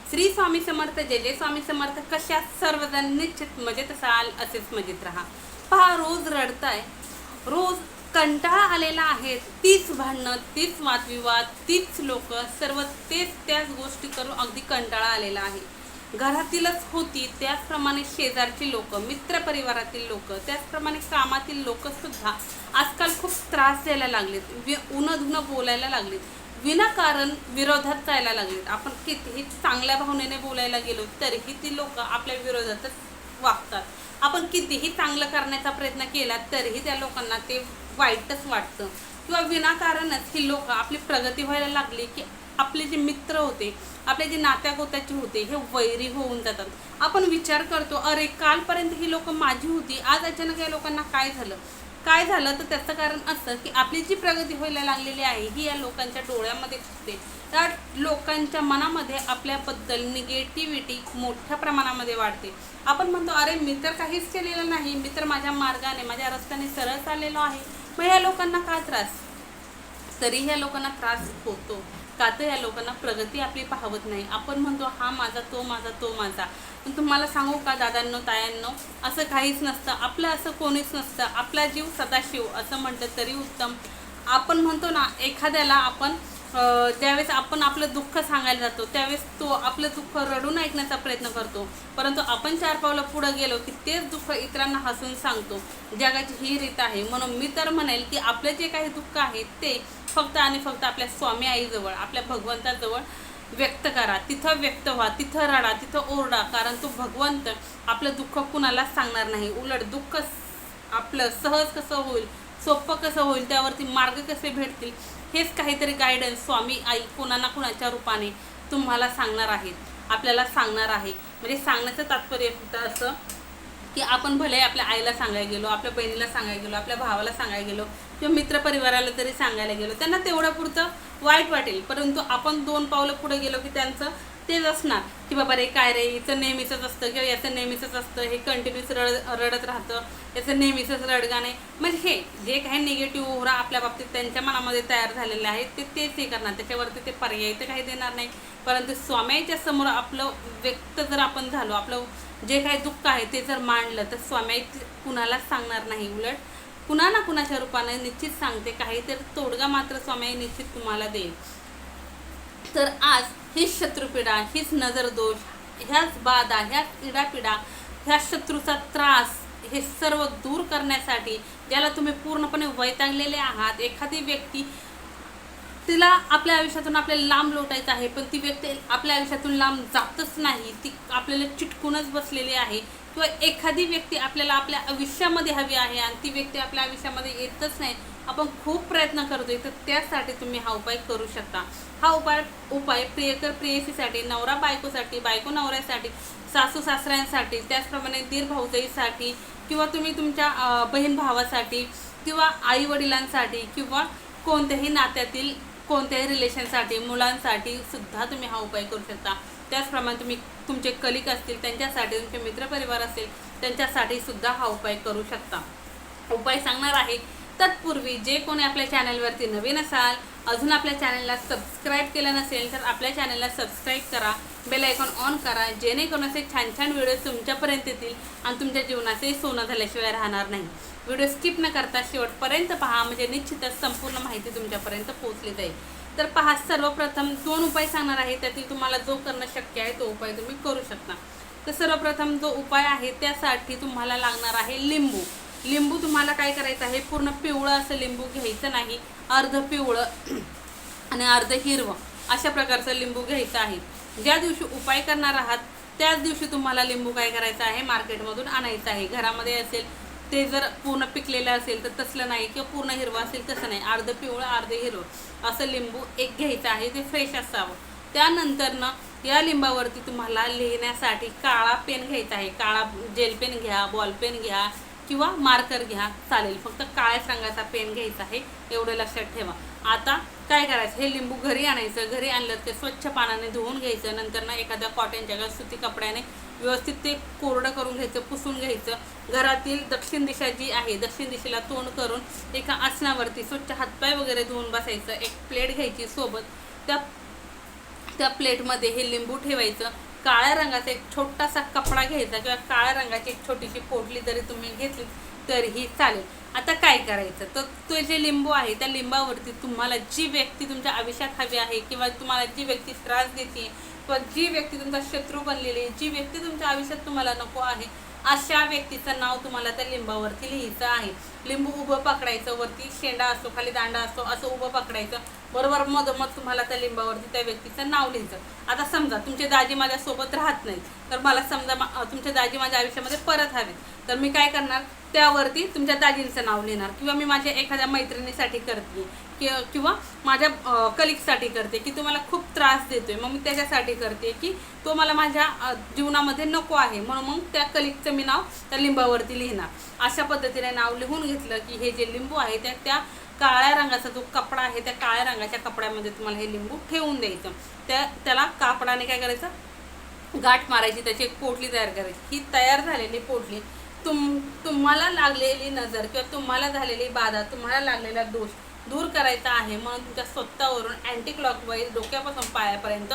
श्री स्वामी समर्थ, जय जय स्वामी समर्थ. कशा सर्वजण निश्चित मजेत असाल, असेच मजेत राहा. पहा, रोज रडताय, रोज कंटाळा आलेला आहे. तीच भांडणं, तीच वादविवाद, तीच लोक, सर्व तेच त्याच गोष्टी करून अगदी कंटाळा आलेला आहे. घरातीलच होती, त्याचप्रमाणे शेजारची लोक, मित्रपरिवारातील लोक, त्याचप्रमाणे कामातील लोक सुद्धा आजकाल खूप त्रास द्यायला लागलेत, उनं धुणं बोलायला लागलेत, विनाकारण विरोधात जायला लागलेत. आपण कितीही चांगल्या भावनेने बोलायला गेलो तरीही ती लोक आपल्या विरोधातच वागतात. आपण कितीही चांगलं करण्याचा प्रयत्न केला तरीही त्या लोकांना ते वाईटच वाटतं. किंवा विनाकारणच ही लोक आपली प्रगती व्हायला लागली की आपले जे मित्र होते, आपले जे नात्यागोत्याचे होते, हे वैरी होऊन जातात. आपण विचार करतो, अरे कालपर्यंत ही लोक माझी होती, आज अचानक या लोकांना काय झालं. तर त्याचं कारण असं की आपली जी प्रगती व्हायला लागलेली आहे ही या लोकांच्या डोळ्यामध्ये दिसते. त्या लोकांच्या मनामध्ये आपल्याबद्दल निगेटिव्हिटी मोठ्या प्रमाणामध्ये वाढते. आपण म्हणतो, अरे मी तर काहीच केलेलं नाही, मी तर माझ्या मार्गाने, माझ्या रस्त्याने सरळ चाललेलो आहे, मग या लोकांना काय त्रास. तरी ह्या लोकांना त्रास होतो का, तर या लोकांना प्रगती आपली पाहवत नाही. आपण म्हणतो, हा माझा, तो माझा, तो माझा. पण तुम्हाला सांगू का दादांनो, तायांनो, असं काहीच नसतं. आपलं असं कोणीच नसतं. आपला जीव सदाशिव असं म्हटलं तरी उत्तम. आपण म्हणतो ना, एखाद्याला आपण ज्यावेळेस आपण आपलं दुःख सांगायला जातो त्यावेळेस तो आपलं दुःख रडून ऐकण्याचा प्रयत्न करतो, परंतु आपण 4 पावलं पुढे गेलो की तेच दुःख इतरांना हसून सांगतो. जगाची ही रीत आहे. म्हणून मी तर म्हणेल की आपलं जे काही दुःख आहे ते फक्त आणि फक्त आपल्या स्वामी आईजवळ, आपल्या भगवंताजवळ व्यक्त करा. तिथं व्यक्त व्हा, तिथं रडा, तिथं ओरडा. कारण तो भगवंत आपलं दुःख कुणालाच सांगणार नाही. उलट दुःख आपलं सहज कसं होईल, सोपं कसं होईल, त्यावरती मार्ग कसे भेटतील, हेच काहीतरी गायडन्स स्वामी आई कोणा ना कुणाच्या रूपाने तुम्हाला सांगणार आहेत, आपल्याला सांगणार आहे. म्हणजे सांगण्याचं तात्पर्य फक्त असं की आपण भले आपल्या आईला सांगायला गेलो, आपल्या बहिणीला सांगायला गेलो, आपल्या भावाला सांगायला गेलो किंवा मित्रपरिवाराला तरी सांगायला गेलो, त्यांना तेवढं पुरतं वाईट वाटेल. परंतु आपण 2 पावलं पुढे गेलो की त्यांचं तेच असणार की बाबा रे काय रे, हिचं नेहमीचंच असतं किंवा याचं नेहमीचंच असतं, हे कंटिन्यूस रडत राहतं, याचं नेहमीचंच रडगाणे. म्हणजे हे जे काही निगेटिव्ह ओरा आपल्या बाबतीत त्यांच्या मनामध्ये तयार झालेले आहेत तेच हे करणार. त्याच्यावरती ते पर्याय तर काही देणार नाही. परंतु स्वामीच्या समोर आपलं व्यक्त जर आपण झालो, आपलं जे काही दुःख आहे ते जर मांडलं, तर स्वामी कुणालाच सांगणार नाही. उलट कुणा ना कुणाच्या रूपाने निश्चित सांगते. काहीतरी तोडगा मात्र स्वामी निश्चित तुम्हाला देईल. तर आज हीच शत्रुपीडा, हीच नजर दोष, ह्याच बाधा, ह्याच इडापिडा, ह्या शत्रूचा त्रास, हे सर्व दूर करण्यासाठी ज्याला तुम्ही पूर्णपणे वैतागलेले आहात, एखादी व्यक्ती तिला आपल्या आयुष्यातून आपल्याला लांब लोटायचं आहे, पण ती व्यक्ती आपल्या आयुष्यातून लांब जातच नाही, ती आपल्याला चिटकूनच बसलेली आहे. किंवा एखादी व्यक्ती आपल्याला आपल्या आयुष्यामध्ये हवी आहे आणि ती व्यक्ती आपल्या आयुष्यामध्ये येतच नाही, आपण खूप प्रयत्न करतोय, तर त्यासाठी तुम्ही हा उपाय करू शकता. हा उपाय प्रियकर प्रेयसीसाठी, नवरा बायकोसाठी, बायको नवऱ्यासाठी, सासू सासऱ्यांसाठी, त्याचप्रमाणे दीर भाऊजाईसाठी, किंवा तुम्ही तुमच्या बहीण भावासाठी, किंवा आई वडिलांसाठी, किंवा कोणत्याही नात्यातील कोणत्याही रिलेशनसाठी, मुलांसाठी सुद्धा तुम्ही हा उपाय करू शकता. त्याचप्रमाणे तुम्ही तुमचे कलिक असतील त्यांच्यासाठी, तुमचे मित्रपरिवार असेल त्यांच्यासाठी सुद्धा हा उपाय करू शकता. उपाय सांगणार आहे तत्पूर्वी जे कोणी आपल्या चॅनलवरती नवीन असाल, अजून आपल्या चॅनलला सबस्क्राईब केलं नसेल तर आपल्या चॅनलला सबस्क्राईब करा, बेल आयकॉन ऑन करा, जेणेकरून असे छान छान व्हिडिओ तुमच्यापर्यंत येतील आणि तुमच्या जीवनाचे सोनं झाल्याशिवाय राहणार नाही. व्हिडिओ स्किप न करता शेवटपर्यंत पहा, म्हणजे निश्चितच संपूर्ण माहिती तुमच्यापर्यंत पोहोचली जाईल. तर पहा, सर्वप्रथम 2 उपाय सांगणार आहे, त्यातील तुम्हाला जो करणं शक्य आहे तो उपाय तुम्ही करू शकता. तर सर्वप्रथम जो उपाय आहे त्यासाठी तुम्हाला लागणार आहे लिंबू. लिंबू तुम्हाला काय करायचं आहे, पूर्ण पिवळं असं लिंबू घ्यायचं नाही, अर्ध पिवळं आणि अर्ध हिरवं अशा प्रकारचं लिंबू घ्यायचं आहे. ज्या दिवशी उपाय करणार आहात त्याच दिवशी तुम्हाला लिंबू काय करायचं आहे, मार्केटमधून आणायचं आहे. घरामध्ये असेल ते जर पूर्ण पिकलेलं असेल तर तसलं नाही, किंवा पूर्ण हिरवं असेल तसं नाही, अर्ध पिवळं अर्ध हिरवं असं लिंबू एक घ्यायचं आहे, ते फ्रेश असावं. त्यानंतर या लिंबावरती तुम्हाला लिहिण्यासाठी काळा पेन घ्यायचा आहे. काळा जेल पेन घ्या, बॉल पेन घ्या किंवा मार्कर घ्या, चालेल, फक्त काळ्याच रंगाचा पेन घ्यायचा आहे, एवढं लक्षात ठेवा. आता काय करायचं, हे लिंबू घरी आणायचं. घरी आणलं ते स्वच्छ पाण्याने धुवून घ्यायचं. नंतर एखाद्या कॉटनच्या किंवा सुती कपड्याने व्यवस्थित ते कोरडं करून घ्यायचं, पुसून घ्यायचं. घरातील दक्षिण दिशा जी आहे, दक्षिण दिशेला तोंड करून एका आसनावरती स्वच्छ हातपाय वगैरे धुवून बसायचं. एक प्लेट घ्यायची सोबत, त्या त्या प्लेटमध्ये हे लिंबू ठेवायचं. काळ्या रंगाचा एक छोटासा कपडा घ्यायचा किंवा काळ्या रंगाची एक छोटीशी पोटली जरी तुम्ही घेतली तरीही चालेल. आता काय करायचं, तर तो जे लिंबू आहे त्या लिंबावरती तुम्हाला जी व्यक्ती तुमच्या आयुष्यात हवी आहे किंवा तुम्हाला जी व्यक्ती त्रास देते किंवा जी व्यक्ती तुमचा शत्रू बनलेली आहे, जी व्यक्ती तुमच्या आयुष्यात तुम्हाला नको आहे, अशा व्यक्तीचं नाव तुम्हाला त्या लिंबावरती लिहायचं आहे. लिंबू उभं पकडायचं, वरती शेंडा असतो खाली दांडा असतो, असं उभं पकडायचं. बरोबर मधोमध तुम्हाला त्या लिंबावरती त्या व्यक्तीचं नाव लिहायचं. आता समजा तुमचे दाजी माझ्यासोबत राहत नाही, तर मला समजा तुमचे दाजी माझ्या आयुष्यामध्ये परत हवे, तर मी काय करणार, त्यावरती तुमच्या दाजींचं नाव लिहिणार. किंवा मी माझ्या एखाद्या मैत्रिणीसाठी करते किंवा माझ्या कलिगसाठी करते की तो मला खूप त्रास देतोय, मग मी त्याच्यासाठी करते की तो मला माझ्या जीवनामध्ये नको आहे, म्हणून मग त्या कलिगचं मी नाव त्या लिंबावरती लिहिणार. अशा पद्धतीने नाव लिहून घेतलं की हे जे लिंबू आहे त्या काळ्या रंगाचा जो कपडा आहे त्या काळ्या रंगाच्या कपड्यामध्ये तुम्हाला हे लिंबू ठेवून द्यायचं. त्याला कापडाने काय करायचं, गाठ मारायची, त्याची एक पोटली तयार करायची. ही तयार झालेली पोटली तुम्हाला लागलेली नजर किंवा तुम्हाला झालेली बाधा, तुम्हाला लागलेला दोष दूर करायचा आहे, म्हणून तुमच्या स्वतःवरून अँटी क्लॉकवाईज डोक्यापासून पायापर्यंत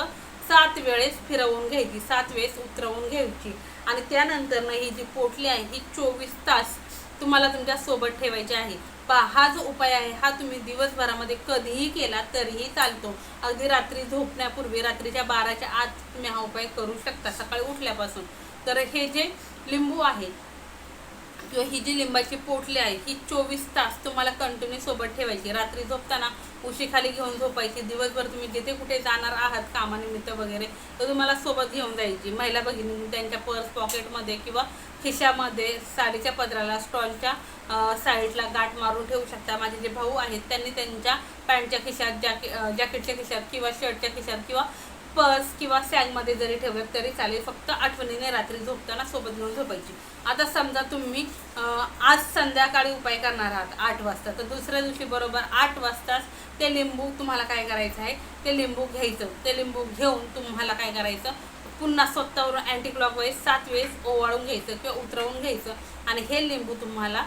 7 वेळेस फिरवून घ्यायची, 7 वेळेस उतरवून घ्यायची. आणि त्यानंतर ही जी पोटली आहे ही 24 तास तुम्हाला तुमच्या सोबत ठेवायची आहे. हा जो उपाय आहे हा तुम्ही दिवसभरामध्ये कधीही केला तरीही चालतो. अगदी रात्री झोपण्यापूर्वी, रात्रीच्या 12च्या आत तुम्ही हा उपाय करू शकता, सकाळी उठल्यापासून. तर हे जे लिंबू आहे किंवा ही जी लिंबाची पोटली आहे ही 24 तास तुम्हाला कंटिन्यू सोबत ठेवायची. रात्री झोपताना उशीखाली घेऊन झोपायची. दिवसभर तुम्ही जिथे कुठे जाणार आहात कामानिमित्त वगैरे, तर तुम्हाला सोबत घेऊन जायची. महिला भगिनी त्यांच्या पर्स पॉकेटमध्ये किंवा खिशामध्ये, साडीच्या पदराला, स्टॉलच्या साईडला गाठ मारून ठेवू शकता. माझे जे भाऊ आहेत त्यांनी त्यांच्या पॅन्टच्या खिशात, जॅकेटच्या खिशात किंवा शर्टच्या खिशात किंवा पर्स किंवा सॅगमध्ये जरी ठेवलं तरी चालेल. फक्त आठवणीने रात्री झोपताना सोबत घेऊन झोपायची. आता समजा तुम्ही आज संध्याकाळी उपाय करणार आहात 8 वाजता, तर दुसऱ्या दिवशी बरोबर 8 वाजताच ते लिंबू तुम्हाला काय करायचं आहे, ते लिंबू घ्यायचं. ते लिंबू घेऊन तुम्हाला काय करायचं, पुन्हा स्वतःवरून अँटी क्लॉकवाईज 7 वेळेस ओवाळून घ्यायचं किंवा उतरवून घ्यायचं. आणि हे लिंबू तुम्हाला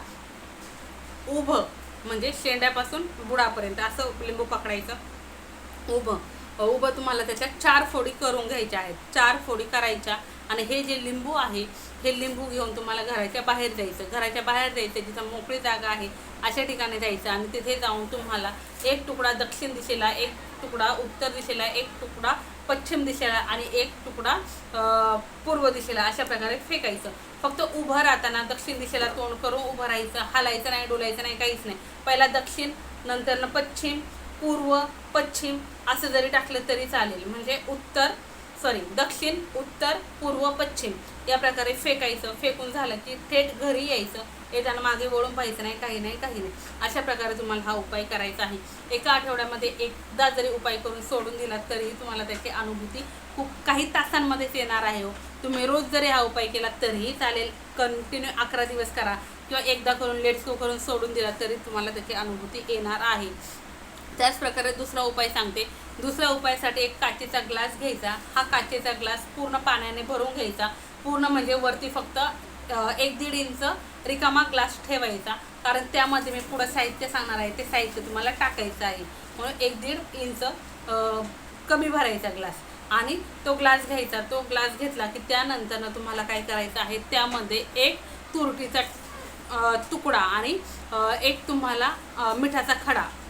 उभं म्हणजे शेंड्यापासून बुडापर्यंत असं लिंबू पकडायचं उभं तुम्हाला त्याच्या 4 फोडी करून घ्यायच्या आहेत. 4 फोडी करायच्या. आणि हे जे लिंबू आहे हे लिंबू घेऊन तुम्हाला घराच्या बाहेर जायचं. घराच्या बाहेर जायचं, जिथं मोकळी जागा आहे अशा ठिकाणी जायचं. आणि तिथे जाऊन तुम्हाला एक तुकडा दक्षिण दिशेला, एक तुकडा उत्तर दिशेला, एक तुकडा पश्चिम दिशेला आणि एक तुकडा पूर्व दिशेला अशा प्रकारे फेकायचं. फक्त उभं राहताना दक्षिण दिशेला तोंड करून उभं राहायचं, हलायचं नाही, डोलायचं नाही, काहीच नाही. पहिला दक्षिण, नंतर पश्चिम, पूर्व, पश्चिम असं जरी टाकलं तरी चालेल. म्हणजे दक्षिण, उत्तर, पूर्व, पश्चिम या प्रकारे फेकायचं. फेकून झालं की थेट घरी यायचं. येताना मागे वळून पाहायचं नाही, काही नाही. अशा प्रकारे तुम्हाला हा उपाय करायचा आहे. एका आठवड्यामध्ये एकदा जरी उपाय करून सोडून दिला तरीही तुम्हाला त्याची अनुभूती खूप काही तासांमध्येच येणार आहे. तुम्ही रोज जरी हा उपाय केला तरीही चालेल. कंटिन्यू 11 दिवस करा किंवा एकदा करून लेट्स गो करून सोडून दिला तरी तुम्हाला त्याची अनुभूती येणार आहे. त्याचप्रकारे दुसरा उपाय सांगते. दुसऱ्या उपायासाठी एक काचेचा ग्लास घ्यायचा. हा काचेचा ग्लास पूर्ण पाण्याने भरून घ्यायचा. पूर्ण म्हणजे वरती फक्त 1-1.5 इंच रिकामा ग्लास ठेवायचा, कारण त्यामध्ये मी पुढं साहित्य सांगणार आहे, ते साहित्य तुम्हाला टाकायचं आहे. म्हणून 1-1.5 इंच कमी भरायचा ग्लास आणि तो ग्लास घ्यायचा. तो ग्लास घेतला की त्यानंतर तुम्हाला काय करायचं आहे, त्यामध्ये एक तुरटीचा तुकडा आणि एक तुम्हाला मिठाचा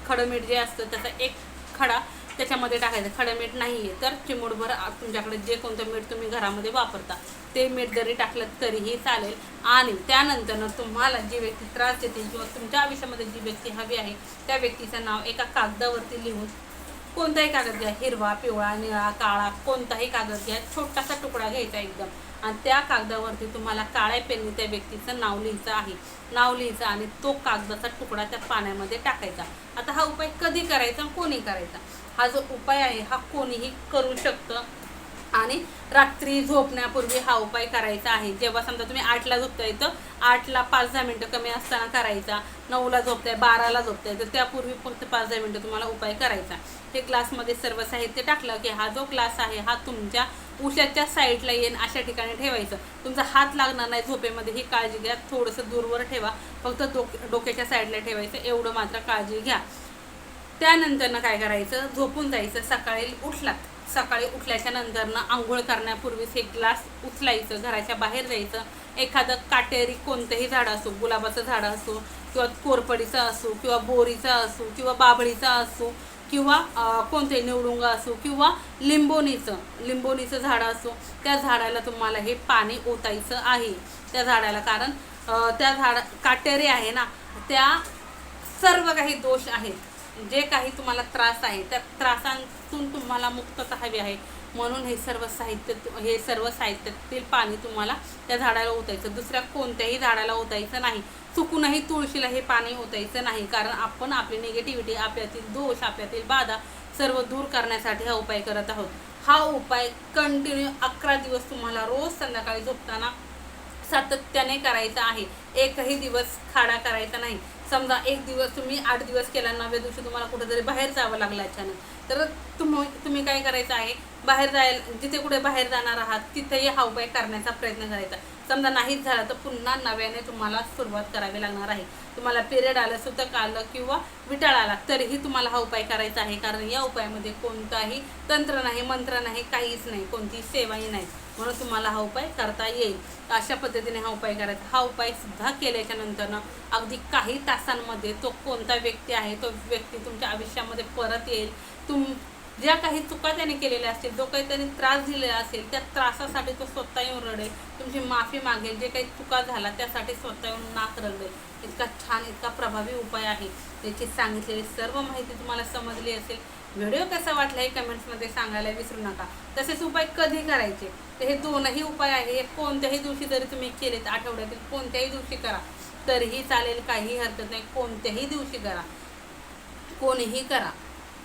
खडं मीठ जे असतं त्याचा एक खडा त्याच्यामध्ये टाकायचं. खडं मीठ नाही आहे तर चिमूटभर तुमच्याकडे जे कोणतं मीठ तुम्ही घरामध्ये वापरता ते मीठ जरी टाकलं तरीही चालेल. आणि त्यानंतर तुम्हाला जी व्यक्ती त्रास देते किंवा तुमच्या आयुष्यामध्ये जी व्यक्ती हवी आहे त्या व्यक्तीचं नाव एका कागदावरती लिहून, कोणताही कागद घ्या, हिरवा, पिवळा, निळा, काळा, कोणताही कागद घ्या, छोटासा तुकडा घ्यायचा एकदम. आणि त्या कागदावरती तुम्हाला काळ्या पेनने त्या व्यक्तीचं नाव लिहायचं आणि तो कागदाचा तुकडा त्या पाण्यामध्ये टाकायचा. आता हा उपाय कधी करायचा, कोणी करायचा? हा जो उपाय आहे हा कोणीही करू शकतं. आणि रात्री झोपण्यापूर्वी हा उपाय करायचा आहे. जेव्हा समजा तुम्ही 8ला झोपताय तर 8ला 5-10 मिनटं कमी असताना करायचा. 9ला झोपताय, 12ला झोपताय तर त्यापूर्वी फक्त 5-10 मिनटं तुम्हाला उपाय करायचा. हे ग्लासमध्ये सर्व साहित्य टाकलं की हा जो ग्लास आहे हा तुमच्या उशाच्या साईडला येईन अशा ठिकाणी ठेवायचं. तुमचा हात लागणार नाही झोपेमध्ये, ही काळजी घ्या. थोडंसं दूरवर ठेवा, फक्त डोक्याच्या साईडला ठेवायचं, एवढं मात्र काळजी घ्या. त्यानंतर काय करायचं, झोपून जायचं. सकाळी उठलात सकाळी उठल्याच्या नंतरनं आंघोळ करण्यापूर्वीच एक ग्लास उचलायचं, घराच्या बाहेर जायचं, एखादं काटेरी कोणतंही झाड असो, गुलाबाचं झाड असो किंवा कोरपडीचं असो किंवा बोरीचं असो किंवा बाभळीचं असो किंवा कोणते निवडुंगा असो किंवा लिंबोणीचं झाड असो, त्या झाडाला तुम्हाला हे पाणी ओतायचं आहे त्या झाडाला. कारण त्या काटेरी आहे ना, त्या सर्व काही दोष आहेत, जे काही तुम्हाला त्रास आहे त्या त्रासांतून तुम्हाला मुक्तता हवी आहे. म्हणून हे सर्व साहित्यातील पाणी तुम्हाला त्या झाडाला ओतायचं, दुसऱ्या कोणत्याही झाडाला ओतायचं नाही. चुकूनही तुळशीला हे पाणी ओतायचं नाही, कारण आपण आपली निगेटिव्हिटी, आपल्यातील दोष, आपल्यातील बाधा सर्व दूर करण्यासाठी हा उपाय करत आहोत. हा उपाय कंटिन्यू 11 दिवस तुम्हाला रोज संध्याकाळी झोपताना सातत्याने करायचा आहे. एकही दिवस खाडा करायचा नाही. समजा एक दिवस तुम्ही 8 दिवस केला, 9व्या दिवशी तुम्हाला कुठेतरी बाहेर जावं लागलं अचानक, तर तुम्ही काय करायचं आहे, बाहेर जायला जिथे कुठे बाहेर जाणार आहात तिथेही हा उपाय करण्याचा प्रयत्न करायचा. समजा नाहीच झाला तर पुन्हा नव्याने तुम्हाला सुरुवात करावी लागणार आहे. तुम्हाला पिरियड आलं, सुतक आलं किंवा विटाळ आला तरीही तुम्हाला हा उपाय करायचा आहे. कारण या उपायामध्ये कोणताही तंत्र नाही, मंत्र नाही, काहीच नाही, कोणतीही सेवाही नाही. म्हणून तुम्हाला हा उपाय करता येईल. अशा पद्धतीने हा उपाय करायचा. हा उपाय सुद्धा केल्याच्या नंतरनं अगदी काही तासांमध्ये तो कोणता व्यक्ती आहे तो व्यक्ती तुमच्या आयुष्यामध्ये परत येईल. ज्या काही चुका त्याने केलेल्या असतील, जो काही त्याने त्रास दिलेला असेल, त्या त्रासासाठी तो स्वतः येऊन रडेल, तुमची माफी मागेल. जे काही चुका झाला त्यासाठी स्वतः येऊन नाक रडेल. इतका छान, इतका प्रभावी उपाय आहे. त्याची सांगितलेली सर्व माहिती तुम्हाला समजली असेल. व्हिडिओ कसा वाटला हे कमेंट्समध्ये सांगायला विसरू नका. तसेच उपाय कधी करायचे, तर हे दोनही उपाय आहे. हे कोणत्याही दिवशी जरी तुम्ही केलेत, आठवड्यातील कोणत्याही दिवशी करा तरीही चालेल, काही हरकत नाही. कोणत्याही दिवशी करा, कोणीही करा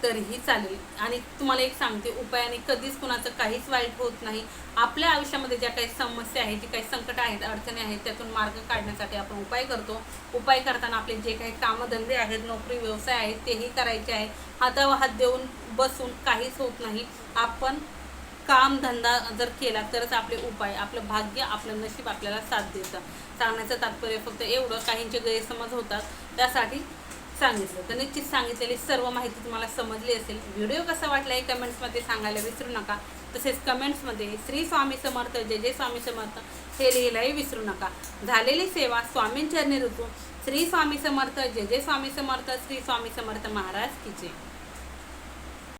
तरीही चालेल. आणि तुम्हाला एक सांगते, उपायाने कधीच कुणाचं काहीच वाईट होत नाही. आपल्या आयुष्यामध्ये ज्या काही समस्या आहेत, जे काही संकट आहेत, अडचणी आहेत, त्यातून मार्ग काढण्यासाठी आपण उपाय करतो. उपाय करताना आपले जे काही कामधंदे आहेत, नोकरी व्यवसाय आहेत, तेही करायचे आहे. हातावर हात देऊन बसून काहीच होत नाही. आपण कामधंदा जर केला तरच आपले उपाय, आपलं भाग्य, आपलं नशीब आपल्याला साथ देतं. सांगण्याचं तात्पर्य फक्त एवढं, काहींचे गैरसमज होतात त्यासाठी सांगितलं. तर निश्चित सांगितलेली सर्व माहिती तुम्हाला समजली असेल. व्हिडिओ कसा वाटला हे कमेंट्समध्ये सांगायला विसरू नका. तसेच कमेंट्समध्ये श्री स्वामी समर्थ, जय जय स्वामी समर्थ हे लिहायलाही विसरू नका. झालेली सेवा स्वामींचरणी ऋतू. श्री स्वामी समर्थ, जय जय स्वामी समर्थ, श्री स्वामी समर्थ महाराज की जय.